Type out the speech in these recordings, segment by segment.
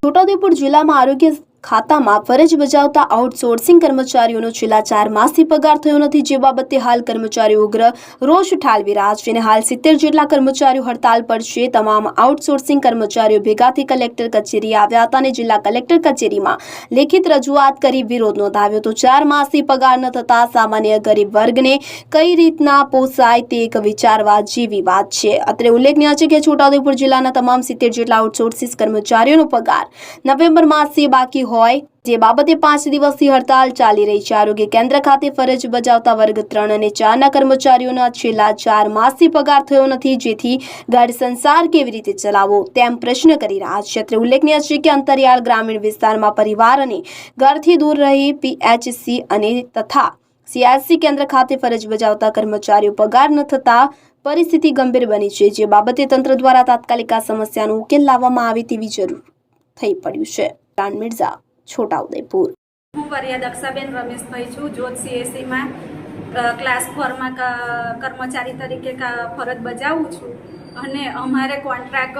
છોટાઉદેપુર જિલ્લામાં આરોગ્ય ખાતામાં ફરજ બજાવતા આઉટસોર્સિંગ કર્મચારીઓનો છેલ્લા 4 માસથી પગાર થયો નથી, જે બાબતે હાલ કર્મચારીઓ ઉગ્ર રોષ ઠાલવી રહ્યા છે. હાલ 70 જેટલા કર્મચારીઓ હડતાલ પર છે. તમામ આઉટસોર્સિંગ કર્મચારીઓ ભેગાથી કલેક્ટર કચેરી આવ્યા હતા અને જિલ્લા કલેક્ટર કચેરીમાં લેખિત રજૂઆત કરી વિરોધ નોંધાવ્યો હતો. 4 માસથી પગાર ન થતા સામાન્ય ગરીબ વર્ગને કઈ રીતના પોસાય તે એક વિચારવા જેવી વાત છે. અત્રે ઉલ્લેખનીય છે કે છોટાઉદેપુર જિલ્લાના તમામ 70 જેટલા આઉટસોર્સિંગ કર્મચારીઓનો પગાર નવેમ્બર માસથી બાકી હોય, જે બાબતે 5 દિવસથી હડતાલ ચાલી રહી છે. આરોગ્ય કેન્દ્ર ખાતે ફરજ બજાવતા વર્ગ 3 અને 4 ના કર્મચારીઓના છેલ્લા 4 માસથી પગાર થયો નથી, જેથી ઘર સંસાર કેવી રીતે ચલાવવો તેમ પ્રશ્ન કરી રહ્યા છે. અત્રે ઉલ્લેખનીય છે કે અંતરિયાળ ગ્રામીણ વિસ્તારમાં પરિવાર અને ઘરથી દૂર રહી પીએચસી અને તથા સીએચસી કેન્દ્ર ખાતે ફરજ બજાવતા કર્મચારીઓ પગાર ન થતા પરિસ્થિતિ ગંભીર બની છે, જે બાબતે તંત્ર દ્વારા તાત્કાલિક આ સમસ્યાનો ઉકેલ લાવવામાં આવે તેવી જરૂર થઈ પડ્યું છે. રાન મિર્ઝા, છોટાઉદેપુર. હું ફરિયાદ અક્ષાબેન રમેશભાઈ છું. જોત સીએસસીમાં ક્લાસ 4 માં કર્મચારી તરીકે ફરજ બજાવું છું અને અમારે કોન્ટ્રાક્ટ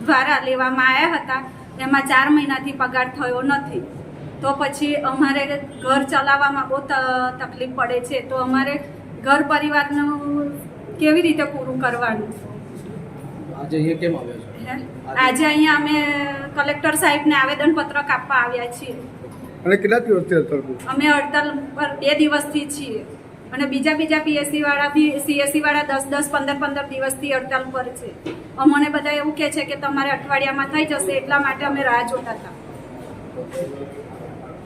દ્વારા લેવામાં આવ્યા હતા, એમાં 4 મહિનાથી પગાર થયો નથી. તો પછી અમારે ઘર ચલાવવામાં બહુ તકલીફ પડે છે. તો અમારે ઘર પરિવારનું કેવી રીતે પૂરું કરવાનું? આજે અહીંયા કેમ આવ્યા છો? આજે અહીંયા અમે કલેક્ટર સાહેબને આવેદનપત્રક આપવા આવ્યા છીએ. અને કેટલા દિવસથી હડતાલ પર? અમે હડતાલ પર 2 દિવસથી છીએ અને બીજા પીએસસી વાળા બી સીએસસી વાળા 10 15 દિવસથી હડતાલ પર છે. અમને બધા એવું કહે છે કે તમારે અઠવાડિયામાં થઈ જશે, એટલા માટે અમે રાહ જોતા હતા.